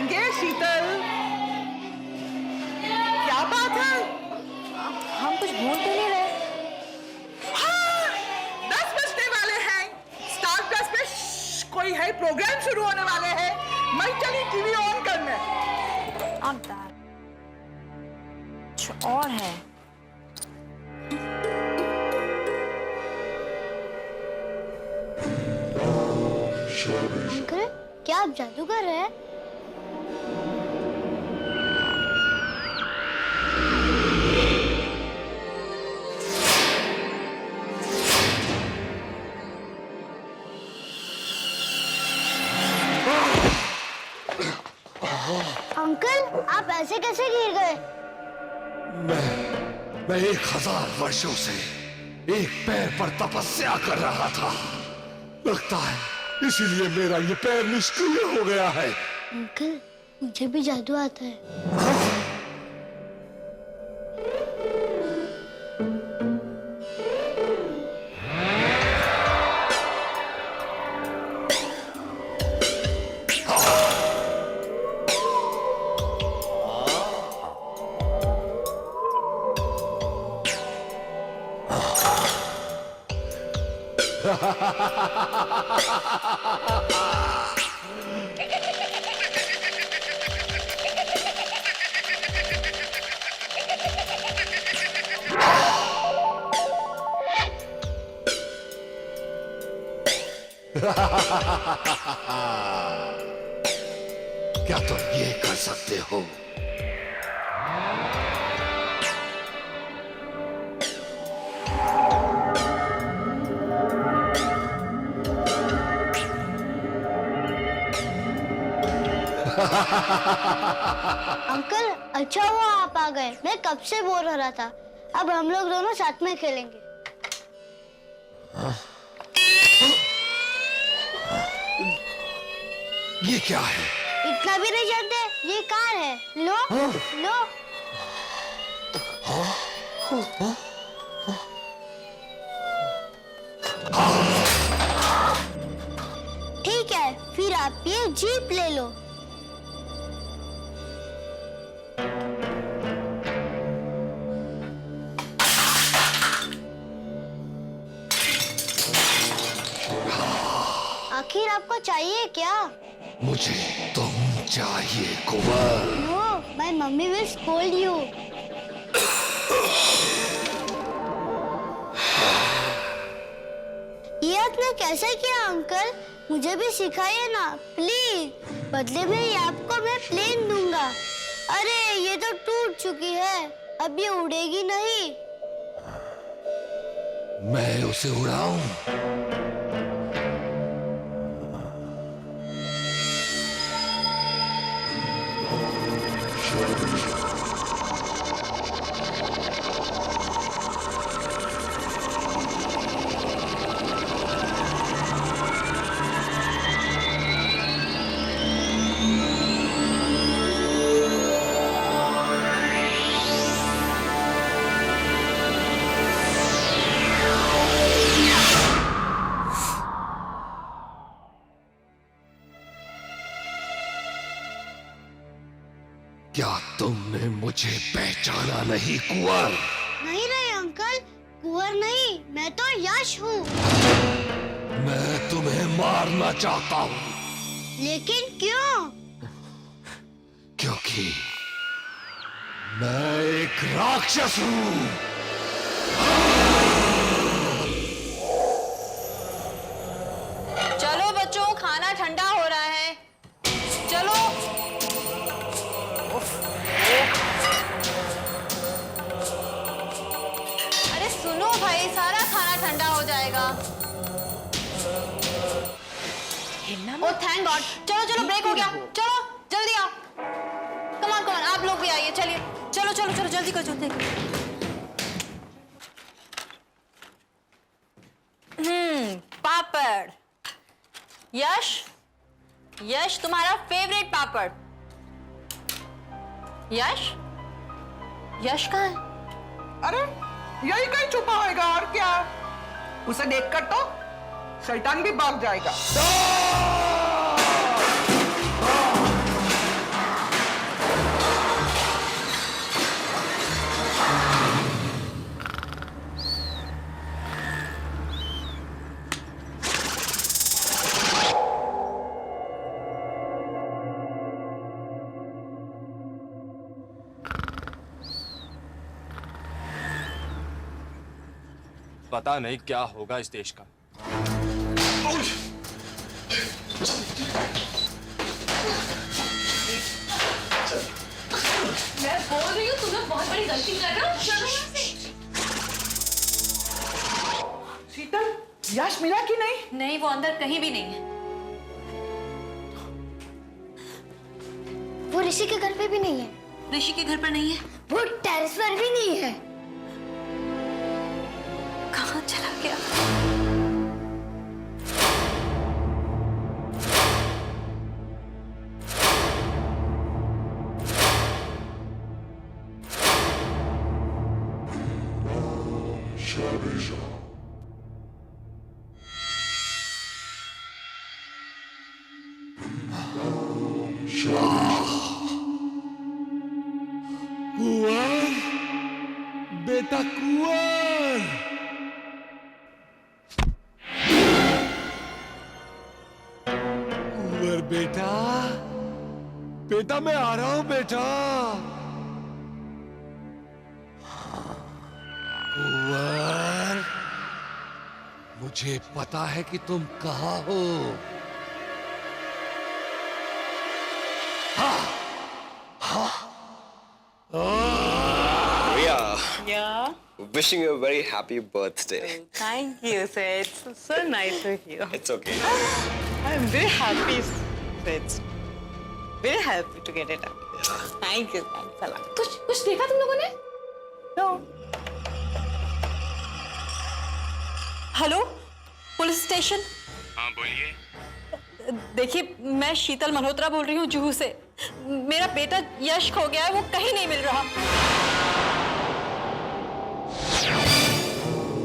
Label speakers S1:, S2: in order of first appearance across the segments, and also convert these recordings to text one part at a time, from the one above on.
S1: जाएंगे शीतल। क्या बात है?
S2: हम कुछ भूल तो नहीं रहे?
S1: हाँ, 10 बजने वाले हैं। स्टार प्लस पे कोई है, प्रोग्राम शुरू होने वाले हैं। मैं चली टीवी ऑन करने।
S2: अब कुछ और है।
S3: अंकल, क्या आप जादूगर हैं? अंकल, आप ऐसे कैसे गिर गए?
S4: मैं 1000 वर्षों से एक पैर पर तपस्या कर रहा था। लगता है इसीलिए मेरा ये पैर निष्क्रिय हो गया है।
S3: अंकल, मुझे भी जादू आता है।
S4: क्या तुम ये कर सकते हो?
S3: अंकल, अच्छा हुआ आप आ गए। मैं कब से बोर हो रहा था। अब हम लोग दोनों साथ में खेलेंगे।
S4: ये क्या है?
S3: इतना भी नहीं जानते? ये कार है। लो, लो। ठीक है, फिर आप ये जीप ले लो। आखिर आपको चाहिए क्या?
S4: मुझे तुम चाहिए Kunwar.
S3: No, my mummy will scold you. ये आपने कैसे किया अंकल? मुझे भी सिखाइए ना प्लीज। बदले में ये आपको मैं प्लेन दूंगा। अरे ये तो टूट चुकी है, अब ये उड़ेगी नहीं।
S4: मैं उसे उड़ाऊं? क्या तुमने मुझे पहचाना नहीं कुंवर?
S3: नहीं रहे अंकल, कुंवर नहीं, मैं तो यश हूँ।
S4: मैं तुम्हें मारना चाहता हूँ।
S3: लेकिन क्यों?
S4: क्योंकि मैं एक राक्षस हूँ।
S2: चलो बच्चों, खाना ठंडा हो रहा है। चलो। अरे सुनो भाई, सारा खाना ठंडा हो जाएगा। ओ थैंक गॉड। चलो चलो, ब्रेक हो गया। चलो जल्दी आओ। कमान कमान, आप लोग भी आइए। चलिए चलो चलो चलो, जल्दी करो जल्दी करो। पापड़। यश, यश तुम्हारा फेवरेट पापड़। यश, यश कहाँ है?
S1: अरे यही कहीं छुपा होगा, और क्या? उसे देखकर तो शैतान भी भाग जाएगा।
S5: पता नहीं क्या होगा इस देश का।
S2: मैं बोल रही हूँ, तुम लोग बहुत बड़ी गलती कर रहे हो। चलो यहाँ से।
S1: शीतल, यश मिला कि नहीं?
S2: नहीं, वो अंदर कहीं भी नहीं है।
S3: वो ऋषि के घर पे भी नहीं है।
S2: ऋषि के घर पर नहीं है?
S3: वो टेरेस पर भी नहीं है।
S2: कहाँ चला गया?
S4: कुंवर, बेटा कुंवर। कुंवर बेटा, बेटा मैं आ रहा हूं बेटा। कुंवर, मुझे पता है कि तुम कहाँ हो।
S6: Yeah.
S7: Wishing you a very happy birthday.
S6: Thank you, sir. It's so nice to hear.
S7: It's okay.
S6: I'm very happy, sir. Very happy to get it up. Thank you. Thanks a lot.
S2: कुछ देखा तुम लोगों ने?
S6: No.
S2: Hello, police station.
S5: हाँ बोलिए।
S2: देखिए, मैं शीतल मल्होत्रा बोल रही हूँ जुहू से। मेरा बेटा यश खो गया है, वो कहीं नहीं मिल रहा।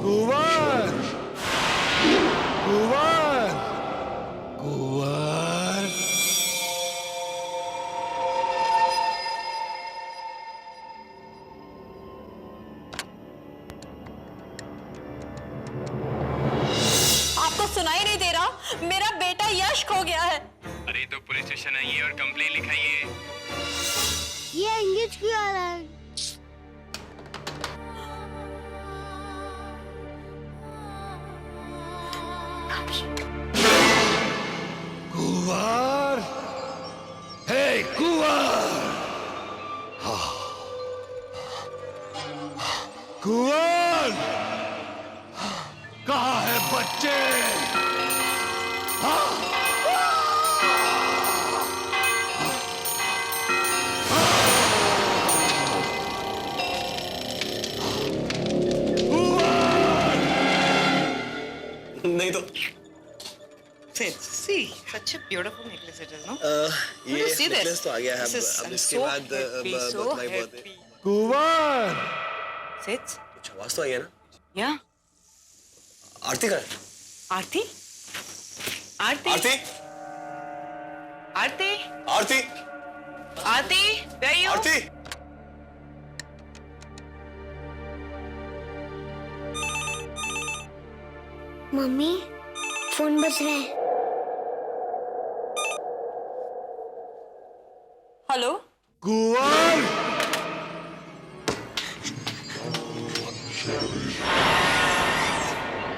S4: कुंवर, कुंवर, कुंवर।
S2: आपको सुनाई नहीं दे रहा? मेरा बेटा यश खो गया है।
S5: अरे तो पुलिस स्टेशन आइए और कंप्लेन लिखाइए।
S3: ये एंगेज क्यों आ रहा है?
S4: कुंवर, हे कुंवर, कुंवर, कहाँ है बच्चे?
S7: नहीं तो
S6: See, such a beautiful necklace it is, no?
S7: ये
S6: you see this?
S7: necklace तो आ गया है।
S6: This is,
S7: अब
S6: I'm
S7: इसके
S6: so
S7: बाद
S6: happy, so
S7: my birthday।
S6: happy.
S4: Kunwar,
S6: Sits?
S7: कुछ आवाज तो आई है ना?
S6: Yeah.
S7: आरती का?
S6: Aarti? Aarti?
S7: Aarti?
S6: Aarti?
S7: Aarti?
S6: Aarti? Where are you?
S7: Aarti?
S3: Mummy, phone बज रहा है।
S2: हेलो,
S4: कुंवर,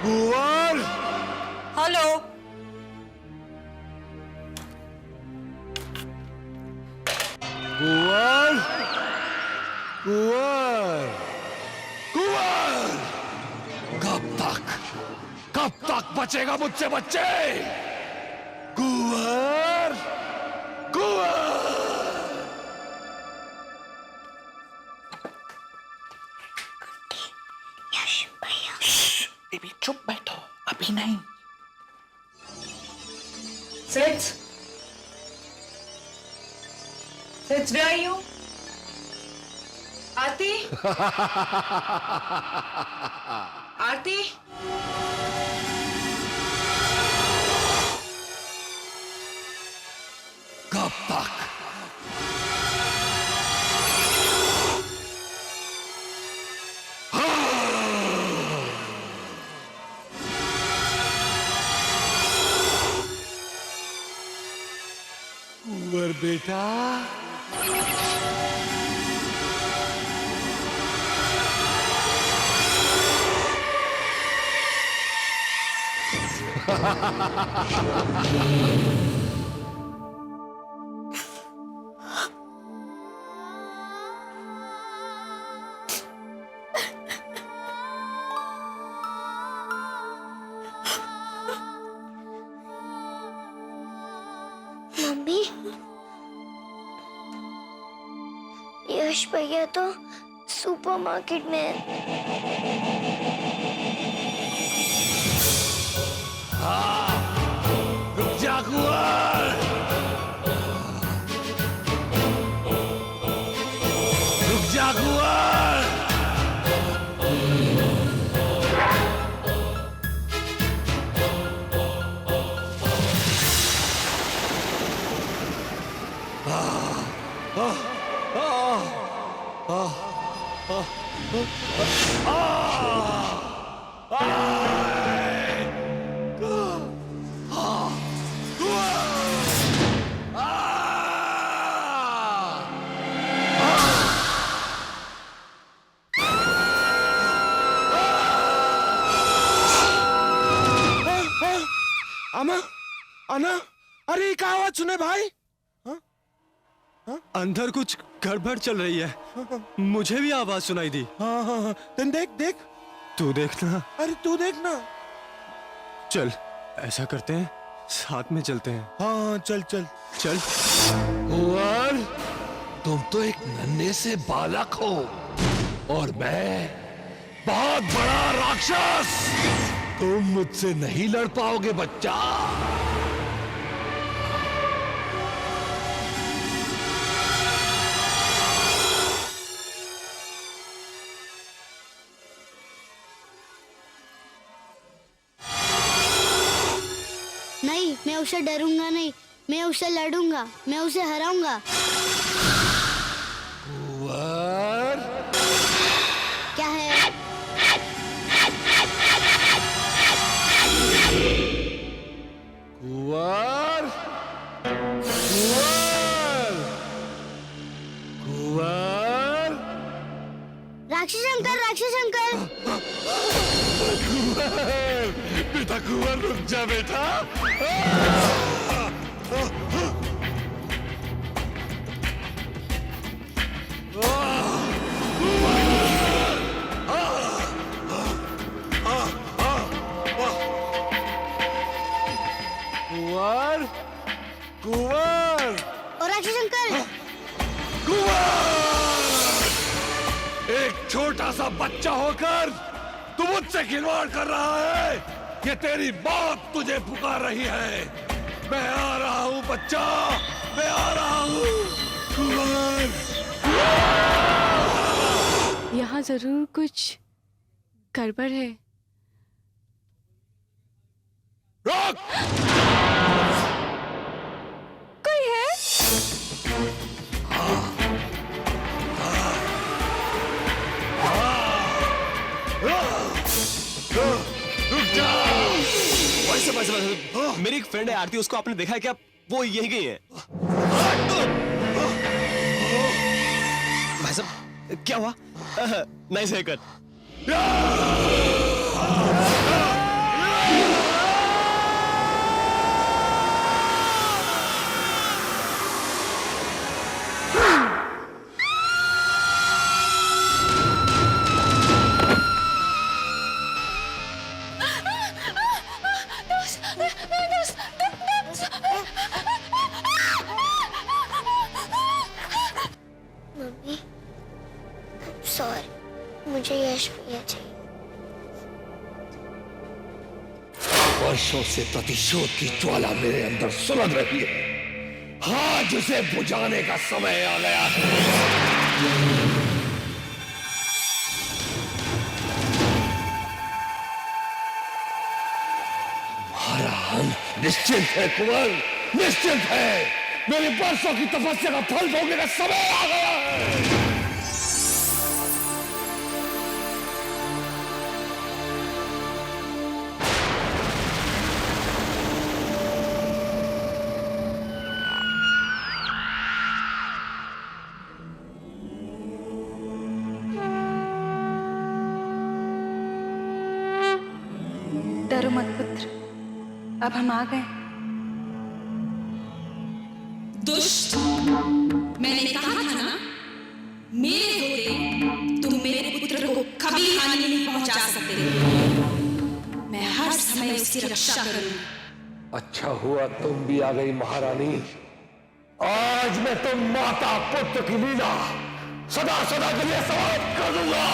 S4: कुंवर,
S2: हेलो।
S4: कुंवर, कुंवर, कुंवर। कब तक बचेगा मुझसे बच्चे? कुंवर, कुंवर।
S1: बेबी चुप बैठो, अभी नहीं।
S6: Sits? Sits, where are you? Aarti? Aarti?
S4: कब तक? कुंवर बेटा,
S3: मम्मी, यश भैया तो सुपरमार्केट में है।
S4: रुक जा कुंवर, रुक जा कुंवर।
S8: अमा, अना, अरे क्या आवाज सुने भाई?
S9: अंदर कुछ गड़बड़ चल रही है। मुझे भी आवाज सुनाई दी।
S8: हाँ हाँ हाँ, तुम देख देख।
S9: तू देखना।
S8: अरे तू देखना।
S9: चल ऐसा करते हैं, साथ में चलते हैं।
S8: हाँ चल चल
S9: चल।
S4: कुंवर, तुम तो एक नन्हे से बालक हो और मैं बहुत बड़ा राक्षस। तुम मुझसे नहीं लड़ पाओगे बच्चा।
S3: नहीं, मैं उसे डरूंगा नहीं, मैं उसे लड़ूंगा, मैं उसे हराऊंगा।
S4: कुंवर,
S3: क्या है?
S4: कुंवर, कुंवर, कुंवर,
S3: राक्षस अंकल, राक्षस अंकल।
S4: कुंवर, बेटा कुंवर रुक जा बेटा। कुंवर, कुंवर,
S3: और राक्षस अंकल,
S4: कुंवर, एक छोटा सा बच्चा होकर तू मुझसे खिलवाड़ कर रहा है। ये तेरी मौत तुझे पुकार रही है। मैं आ रहा हूँ बच्चा, मैं आ रहा हूँ। कुंवर,
S10: यहाँ जरूर कुछ गड़बड़ है।
S4: रुक!
S10: कोई है?
S4: रुक जा!
S7: मेरी एक फ्रेंड है आरती, उसको आपने देखा है क्या? वो यही गई है। भाई साहब क्या हुआ? Nice hair cut.
S3: Mummy, sorry, मुझे यश भैया चाहिए।
S4: वर्षों से प्रतिशोध की ज्वाला मेरे अंदर सुलग रही है। आज उसे बुझाने का समय आ गया है। हमारा अंत निश्चित है कुंवर, निश्चित है। मेरी वर्षों की तपस्या का फल भोगने का समय आ गया है।
S10: डरो मत पुत्र, अब हम आ गए।
S11: दुष्ट, मैंने कहा था ना, मेरे होते तुम मेरे पुत्र को कभी हानि नहीं पहुंचा सकते। मैं हर समय उसकी रक्षा करूंगी।
S4: अच्छा हुआ तुम भी आ गई महारानी। आज मैं तुम माता पुत्र की लीला सदा सदा के लिए समाप्त कर दूंगा।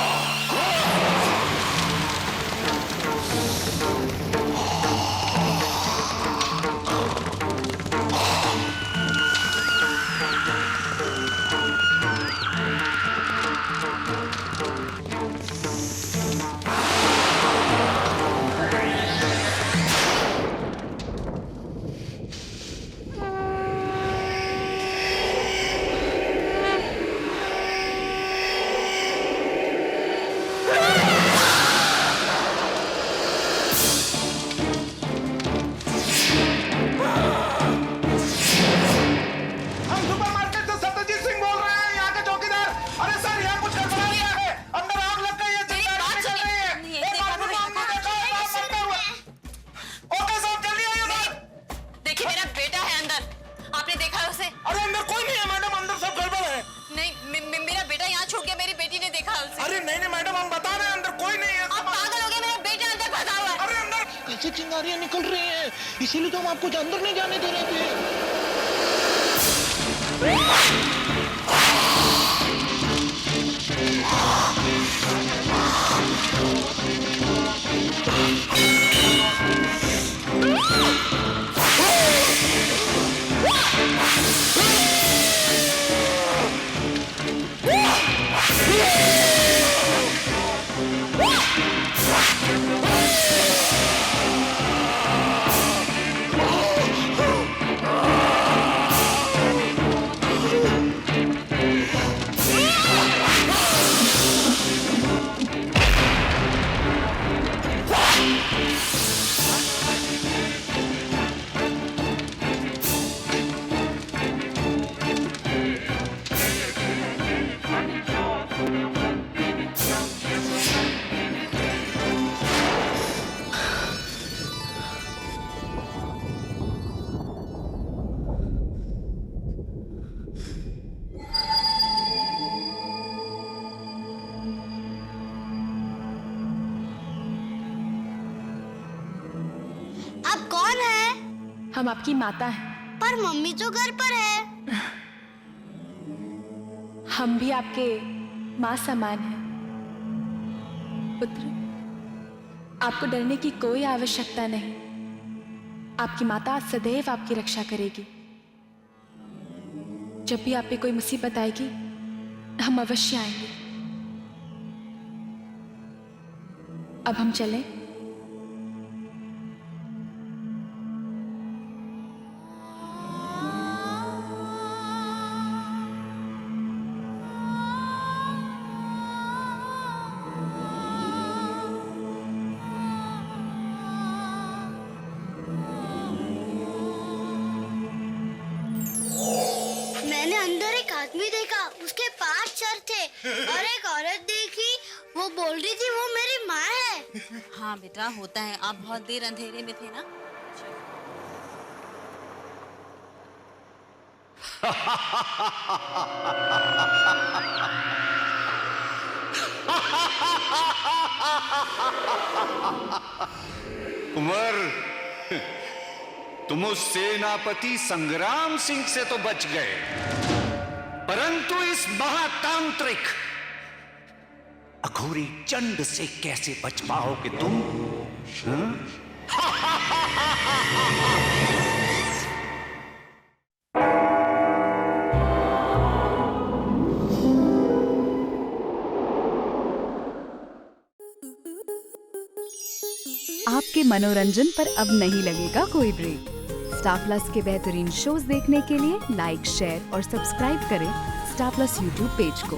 S8: हम सुपरमार्केट से सत्यजीत सिंह बोल रहे हैं, यहाँ के चौकीदार। अरे सर, यहाँ कुछ गड़बड़ा गया है, अंदर आग लग गई है, चिंगारी निकल रही है। एक बाथरूम में हमने देखा है, आग बढ़ता हुआ। ओके साहब, जल्दी आइए सर।
S2: देखिए मेरा बेटा है अंदर, आपने देखा है उसे?
S8: अरे अंदर कोई नहीं है मैडम, अंदर सब गड़बड़ है।
S2: नहीं, मेरा बेटा यहाँ छूट गया, मेरी बेटी ने देखा उसे।
S8: अरे नहीं नहीं मैडम, हम बता रहे हैं अंदर कोई नहीं है।
S2: आप पागल हो गए, मेरा बेटा अंदर फंसा हुआ है।
S8: अरे अंदर कैसे चिंगारियां निकल रही हैं, इसीलिए तो हम आपको अंदर नहीं जाने दे रहे थे।
S3: आप कौन है?
S10: हम आपकी माता हैं।
S3: पर मम्मी तो घर पर है।
S10: हम भी आपके माँ समान हैं। पुत्र, आपको डरने की कोई आवश्यकता नहीं। आपकी माता सदैव आपकी रक्षा करेगी। जब भी आप पे कोई मुसीबत आएगी, हम अवश्य आएंगे। अब हम चलें?
S3: मैंने अंदर एक आदमी देखा, उसके 5 सर थे और एक औरत देखी, वो बोल रही थी वो मेरी माँ है।
S2: हाँ बेटा, होता है। आप बहुत देर अंधेरे में थे ना।
S12: कुंवर, तुम उस सेनापति संग्राम सिंह से तो बच गए, परंतु इस महातांत्रिक अघोरी चंड से कैसे बच पाओगे तुम?
S13: आपके मनोरंजन पर अब नहीं लगेगा कोई ब्रेक। स्टार प्लस के बेहतरीन शोज देखने के लिए लाइक, शेयर और सब्सक्राइब करें स्टार प्लस यूट्यूब पेज को।